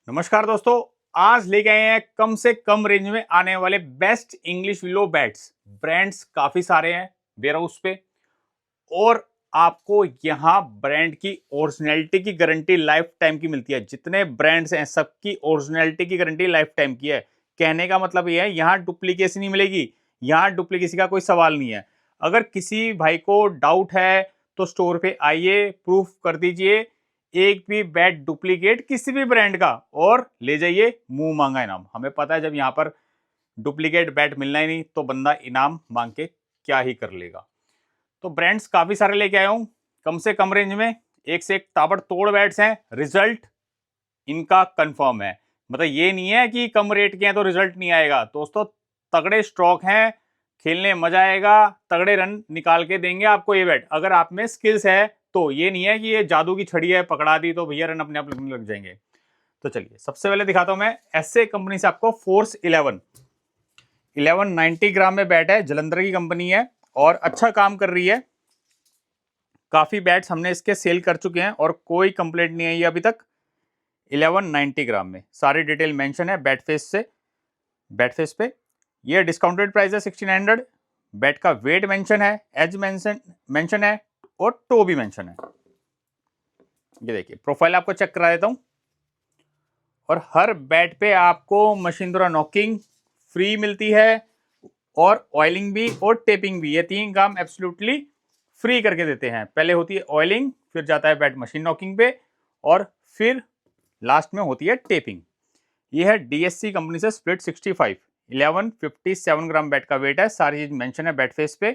नमस्कार दोस्तों, आज लेके आए हैं कम से कम रेंज में आने वाले best English willow bats. Brands काफी सारे हैं वेयर हाउस पे, और आपको यहाँ ब्रांड की ओरिजिनलिटी की गारंटी लाइफ टाइम की मिलती है। जितने ब्रांड्स हैं सबकी ओरिजिनलिटी की गारंटी लाइफ टाइम की है। कहने का मतलब ये है, यहाँ डुप्लीकेसी नहीं मिलेगी, यहाँ डुप्लीकेसी का कोई सवाल नहीं है। अगर किसी भाई को डाउट है तो स्टोर पे आइए, प्रूफ कर दीजिए एक भी बैट डुप्लीकेट किसी भी ब्रांड का, और ले जाइए मुंह मांगा इनाम। हमें पता है जब यहाँ पर डुप्लीकेट बैट मिलना ही नहीं तो बंदा इनाम मांग के क्या ही कर लेगा। तो ब्रांड्स काफी सारे लेके आया हूं कम से कम रेंज में। एक से एक ताबड़तोड़ बैट्स हैं, रिजल्ट इनका कंफर्म है। मतलब ये नहीं है कि कम रेट के हैं तो रिजल्ट नहीं आएगा। दोस्तों तगड़े स्ट्रोक हैं, खेलने मजा आएगा, तगड़े रन निकाल के देंगे आपको ये बैट। अगर आप में स्किल्स है तो ये नहीं है कि ये जादू की छड़ी है, पकड़ा दी तो भैया रन अपने आप लगने लग जाएंगे। तो चलिए सबसे पहले दिखाता हूं मैं एसए कंपनी से आपको फोर्स 1190 ग्राम में बैट है। जलंधर की कंपनी है और अच्छा काम कर रही है। काफी बैट्स हमने इसके सेल कर चुके हैं और कोई कंप्लेंट नहीं आई है अभी तक। 1190 ग्राम में सारी डिटेल मेंशन है बैट फेस पे। ये डिस्काउंटेड प्राइस है 1600। बैट का वेट मेंशन है, एज मेंशन है और टो भी मेंशन है। ये देखिए प्रोफाइल आपको चेक करा देता हूं। और हर बैट पे आपको मशीन द्वारा नॉकिंग फ्री मिलती है और ऑयलिंग भी और टेपिंग भी। ये तीन काम एब्सोल्युटली फ्री करके देते हैं। पहले होती है ऑयलिंग, फिर जाता है बैट मशीन नॉकिंग पे, और फिर लास्ट में होती है टेपिंग। ये है डीएससी कंपनी से स्प्लिट 65 1157 ग्राम बैट का वेट है। सारी चीज मेंशन है बैट फेस पे।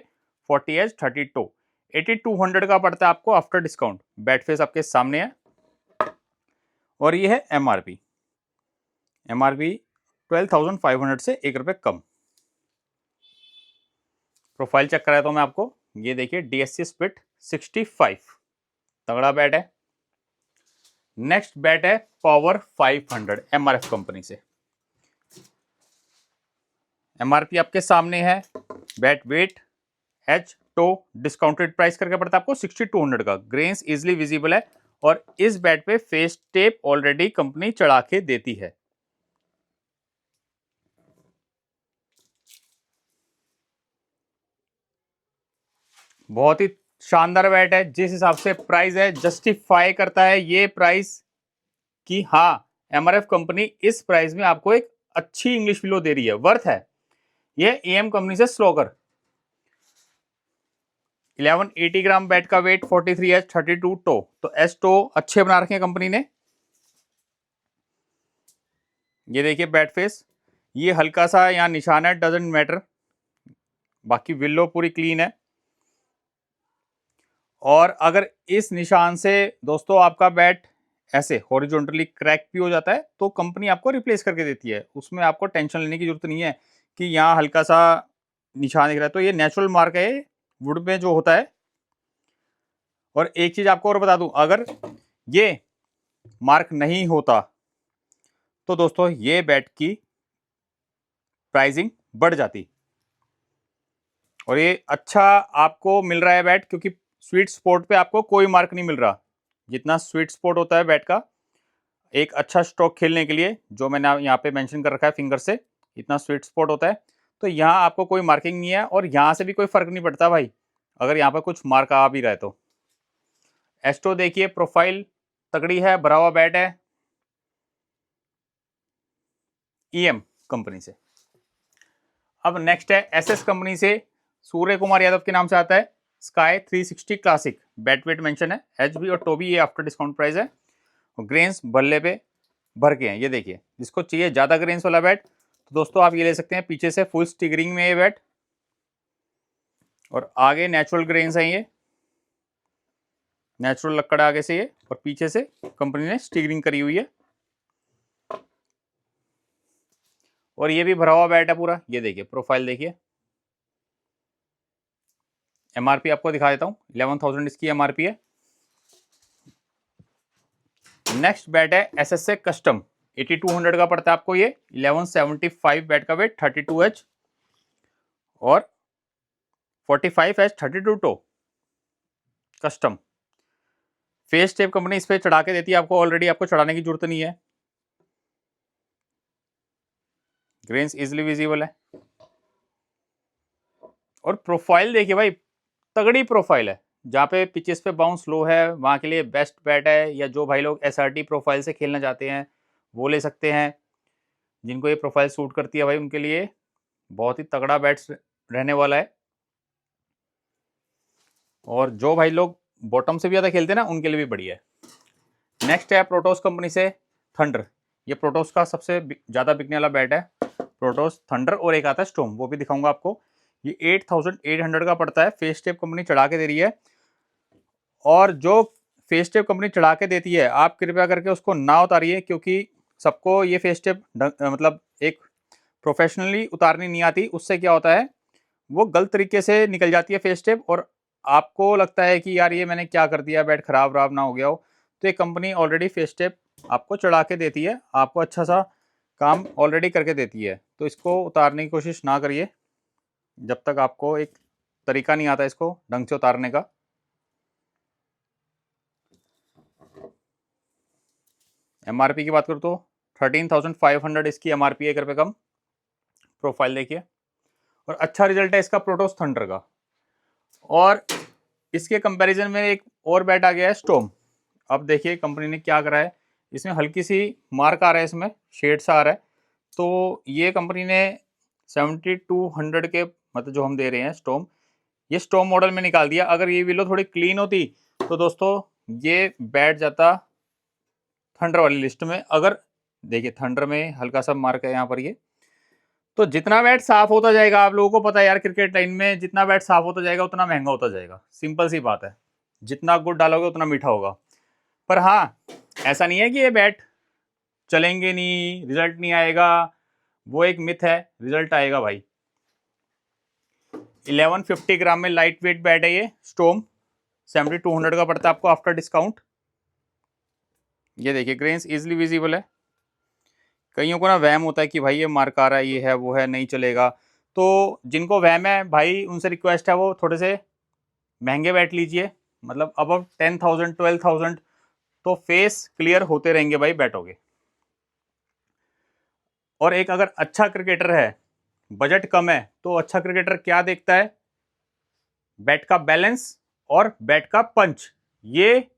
40 एज 30 टो 8200 का पड़ता है आपको आफ्टर डिस्काउंट। बैट फेस आपके सामने है। और ये है एमआरपी 12,500 से ₹1 कम। प्रोफाइल चेक कराया तो मैं आपको, ये देखिए डीएससी स्प्लिट 65 तगड़ा बैट है। नेक्स्ट बैट है पावर 500 एमआरएफ कंपनी से। एमआरपी आपके सामने है। Bat weight H to discounted price करके पड़ता है आपको 6200 का। ग्रेन्स इजिली विजिबल है और इस बैट पे फेस टेप ऑलरेडी कंपनी चढ़ा के देती है। बहुत ही शानदार बैट है। जिस हिसाब से प्राइस है जस्टिफाई करता है ये प्राइस कि हाँ एमआरएफ कंपनी इस प्राइस में आपको एक अच्छी इंग्लिश विलो दे रही है, वर्थ है। ये एएम कंपनी से स्लोगर 1180 ग्राम बैट का वेट 43 एच 32 टो। तो एस टो अच्छे बना रखे हैं कंपनी ने। ये देखिए बैट फेस, ये हल्का सा यहाँ निशान है, डजेंट मैटर, बाकी विलो पूरी क्लीन है। और अगर इस निशान से दोस्तों आपका बैट ऐसे हॉरिजॉन्टली क्रैक भी हो जाता है तो कंपनी आपको रिप्लेस करके देती है। उसमें आपको टेंशन लेने की जरूरत नहीं है कि यहाँ हल्का सा निशान दिख रहा है। तो ये नेचुरल मार्क है वुड में जो होता है। और एक चीज आपको और बता दूं, अगर ये मार्क नहीं होता तो दोस्तों ये बैट की प्राइसिंग बढ़ जाती। और ये अच्छा आपको मिल रहा है बैट, क्योंकि स्वीट स्पॉट पे आपको कोई मार्क नहीं मिल रहा। जितना स्वीट स्पॉट होता है बैट का एक अच्छा स्ट्रोक खेलने के लिए, जो मैंने यहाँ पे मेंशन कर रखा है फिंगर से, इतना स्वीट स्पॉट होता है। तो यहाँ आपको कोई मार्किंग नहीं है और यहाँ से भी कोई फर्क नहीं पड़ता भाई, अगर यहाँ पर कुछ मार्क आ भी रहा है तो। एस्ट्रो देखिए प्रोफाइल तगड़ी है, भरा हुआ बैट है ईएम कंपनी से। अब नेक्स्ट है एसएस कंपनी से, सूर्य कुमार यादव के नाम से आता है। Sky 360 classic bat weight mention है, एचबी और टोबी ये आफ्टर डिस्काउंट प्राइस है। और ग्रेन्स बल्ले पे भर के हैं। ये देखिए जिसको चाहिए ज्यादा ग्रेन्स वाला बैट तो दोस्तों आप ये ले सकते हैं। पीछे से फुल स्टिगरिंग में ये बैट और आगे नेचुरल ग्रेन्स है। ये नेचुरल लक्कड़ आगे से ये, और पीछे से कंपनी ने स्टिगरिंग करी हुई है। और ये भी भरा हुआ बैट है पूरा। ये देखिए प्रोफाइल देखिए। एमआरपी आपको दिखा देता हूं, 11,000 इसकी एमआरपी है। नेक्स्ट बैट है एसएसए कस्टम 8200 का पड़ता है आपको ये। 1175 बैट का वेट 32 एच और 45 H 32 to custom. Face tape company इस पे चढ़ा के देती है आपको, ऑलरेडी आपको चढ़ाने की जरूरत नहीं है। ग्रेन्स इजिली विजिबल है और प्रोफाइल देखिए भाई, तगड़ी प्रोफाइल है। जहाँ पे पिचेस पे बाउंस लो है वहाँ के लिए बेस्ट बैट है, या जो भाई लोग SRT प्रोफाइल से खेलना चाहते हैं वो ले सकते हैं। जिनको ये प्रोफाइल सूट करती है भाई उनके लिए बहुत ही तगड़ा बैट्स रहने वाला है। और जो भाई लोग बॉटम से भी ज़्यादा खेलते हैं ना उनके लिए भी बढ़िया है। नेक्स्ट है प्रोटोस कंपनी से थंडर। ये प्रोटोस का सबसे ज़्यादा बिकने वाला बैट है, प्रोटोस थंडर। और एक आता है स्टॉर्म, वो भी दिखाऊंगा आपको। ये 8800 का पड़ता है। फेस टेप कंपनी चढ़ा के दे रही है, और जो फेस टेप कंपनी चढ़ा के देती है आप कृपया करके उसको ना उतारिए, क्योंकि सबको ये फेस टेप मतलब एक प्रोफेशनली उतारनी नहीं आती। उससे क्या होता है, वो गलत तरीके से निकल जाती है फेस टेप, और आपको लगता है कि यार ये मैंने क्या कर दिया, बैट खराब वराब ना हो गया हो। तो ये कंपनी ऑलरेडी फेस टेप आपको चढ़ा के देती है, आपको अच्छा सा काम ऑलरेडी करके देती है। तो इसको उतारने की कोशिश ना करिए जब तक आपको एक तरीका नहीं आता इसको ढंग से उतारने का। MRP की बात करूँ तो 13,500 इसकी MRP है, 1 रुपये कम। प्रोफाइल देखिए, और अच्छा रिजल्ट है इसका प्रोटोस थंडर का। और इसके कंपैरिजन में एक और बैट आ गया है स्टॉर्म। अब देखिए कंपनी ने क्या करा है, इसमें हल्की सी मार्क आ रहा है, इसमें शेड सा आ रहा है। तो ये कंपनी ने 7200 के मतलब जो हम दे रहे हैं स्टॉर्म, ये स्टॉर्म मॉडल में निकाल दिया। अगर ये विलो थोड़ी क्लीन होती तो दोस्तों ये बैट जाता थंडर वाली लिस्ट में। अगर देखिए थंडर में हल्का सा मार्क है यहाँ पर ये, तो जितना बैट साफ होता जाएगा, आप लोगों को पता है यार क्रिकेट लाइन में जितना बैट साफ होता जाएगा उतना महंगा होता जाएगा। सिंपल सी बात है, जितना गुड़ डालोगे उतना मीठा होगा। पर हाँ, ऐसा नहीं है कि ये बैट चलेंगे नहीं, रिजल्ट नहीं आएगा, वो एक मिथ है, रिजल्ट आएगा भाई। 1150 ग्राम में लाइट वेट बैट है ये स्टॉर्म। 7200 का पड़ता है आपको आफ्टर डिस्काउंट। ये देखिए ग्रेन्स इजिली विजिबल है। कईयों को ना वहम होता है कि भाई ये मार्क आ रहा है, ये है वो है, नहीं चलेगा। तो जिनको वहम है भाई उनसे रिक्वेस्ट है वो थोड़े से महंगे बैट लीजिए, मतलब अब 10,000 12,000, तो फेस क्लियर होते रहेंगे भाई बैटों के। और एक अगर अच्छा क्रिकेटर है, बजट कम है, तो अच्छा क्रिकेटर क्या देखता है, बैट का बैलेंस और बैट का पंच। ये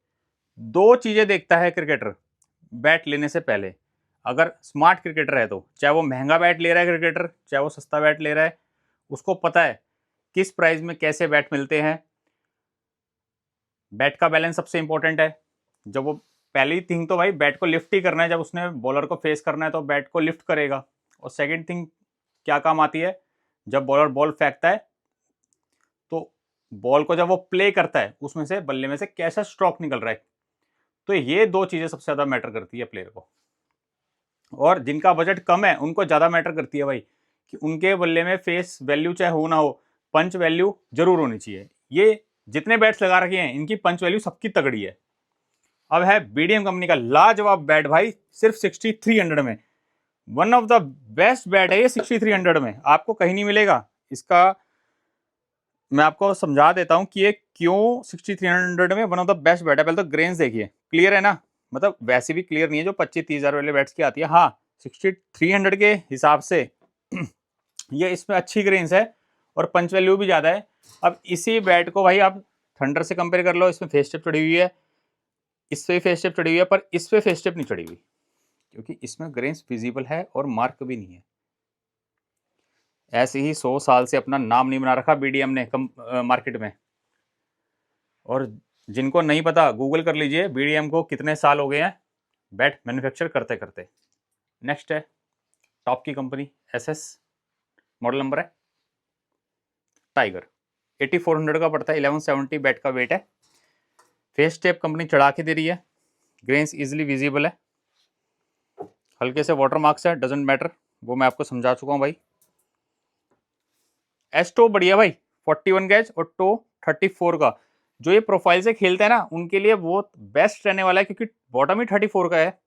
दो चीजें देखता है क्रिकेटर बैट लेने से पहले। अगर स्मार्ट क्रिकेटर है तो, चाहे वो महंगा बैट ले रहा है क्रिकेटर, चाहे वो सस्ता बैट ले रहा है, उसको पता है किस प्राइस में कैसे बैट मिलते हैं। बैट का बैलेंस सबसे इंपॉर्टेंट है। जब वो पहली थिंग तो भाई बैट को लिफ्ट ही करना है, जब उसने बॉलर को फेस करना है तो बैट को लिफ्ट करेगा। और सेकंड थिंग क्या काम आती है, जब बॉलर बॉल फेंकता है तो बॉल को जब वो प्ले करता है उसमें से बल्ले में से कैसा स्ट्रोक निकल रहा है। तो ये दो चीजें सबसे ज्यादा मैटर करती है प्लेयर को। और जिनका बजट कम है उनको ज्यादा मैटर करती है भाई कि उनके बल्ले में फेस वैल्यू चाहे हो ना हो, पंच वैल्यू जरूर होनी चाहिए। ये जितने बैट्स लगा रखे हैं इनकी पंच वैल्यू सबकी तगड़ी है। अब है BDM कंपनी का लाजवाब बैट भाई, सिर्फ 6300 में। One of the best bat है ये 6300 में, आपको कहीं नहीं मिलेगा। इसका मैं आपको समझा देता हूं कि ये क्यों 6300 में one of the best bat है। पहले तो ग्रेन्स देखिए, क्लियर है ना, मतलब वैसे भी क्लियर नहीं है जो 25-30 हजार वाले बैट्स की आती है। हाँ 6300 के हिसाब से ये इसमें अच्छी ग्रेन्स है और पंच वैल्यू भी ज्यादा है। अब इसी बैट को भाई आप थंडर से कंपेयर कर लो, इसमें फेस टिप चढ़ी हुई है, इस पे फेस टिप चढ़ी हुई है, पर इस पे फेस टिप नहीं चढ़ी हुई क्योंकि इसमें ग्रेन्स विजिबल है और मार्क भी नहीं है। ऐसे ही 100 साल से अपना नाम नहीं बना रखा BDM ने मार्केट में। और जिनको नहीं पता गूगल कर लीजिए BDM को कितने साल हो गए हैं बैट मैन्युफैक्चर करते करते। नेक्स्ट है टॉप की कंपनी SS, मॉडल नंबर है टाइगर। 8400 का पड़ता है, 1170 बैट का वेट है। फेस टेप कंपनी चढ़ा के दे रही है, ग्रेन्स इजिली विजिबल है, हल्के से वाटर मार्क्स है, डजेंट मैटर, वो मैं आपको समझा चुका हूँ भाई। एस्टो बढ़िया भाई 41 गैज और टो 34 का। जो ये प्रोफाइल से खेलते हैं ना उनके लिए वो बेस्ट रहने वाला है क्योंकि बॉटम ही 34 का है।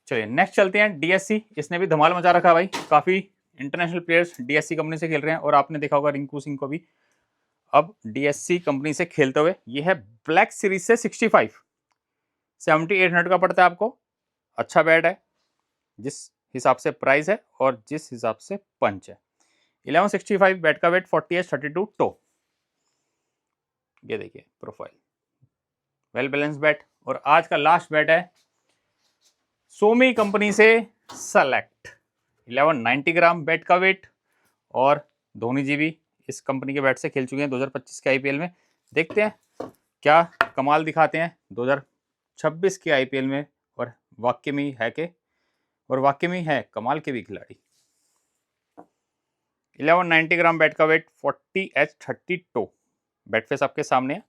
चलिए नेक्स्ट चलते हैं DSC। इसने भी धमाल मचा रखा है भाई, काफी इंटरनेशनल प्लेयर्स DSC कंपनी से खेल रहे हैं और आपने देखा होगा रिंकू सिंह को भी अब DSC कंपनी से खेलते हुए। ये है ब्लैक सीरीज से 65, 7800 का पड़ता है आपको। अच्छा बैट है, जिस हिसाब से प्राइस है और जिस हिसाब से पंच है। 1165 बैट का वेट, 40H32 टो। ये देखिए प्रोफाइल, वेल बैलेंस बैट। और आज का लास्ट बैट है सोमी कंपनी से सेलेक्ट, 1190 ग्राम बैट का वेट। और धोनी जी भी इस कंपनी के बैट से खेल चुके हैं 2025 के आईपीएल में। देखते हैं क्या कमाल दिखाते हैं 2026 के आईपीएल में। और वाकई में है के, और वाकई में है कमाल के भी खिलाड़ी। 1190 ग्राम बैट का वेट, 40H32 बैट फेस आपके सामने है।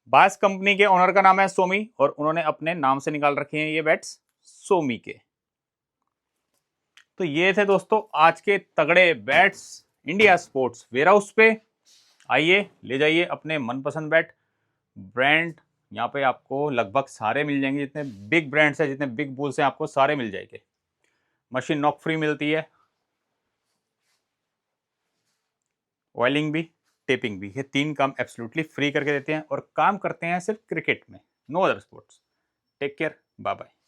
बास कंपनी के ओनर का नाम है सोमी और उन्होंने अपने नाम से निकाल रखे हैं ये बैट्स सोमी के। तो ये थे दोस्तों आज के तगड़े बैट्स इंडिया स्पोर्ट्स वेयरहाउस पे। आइए ले जाइए अपने मनपसंद बैट। ब्रांड यहाँ पे आपको लगभग सारे मिल जाएंगे, जितने बिग ब्रांड्स हैं, जितने बिग बुल्स हैं, आपको सारे मिल जाएंगे। मशीन नॉक फ्री मिलती है, ऑयलिंग भी, टेपिंग भी, ये 3 काम एब्सोल्युटली फ्री करके देते हैं और काम करते हैं सिर्फ क्रिकेट में, no other sports. Take care, bye bye.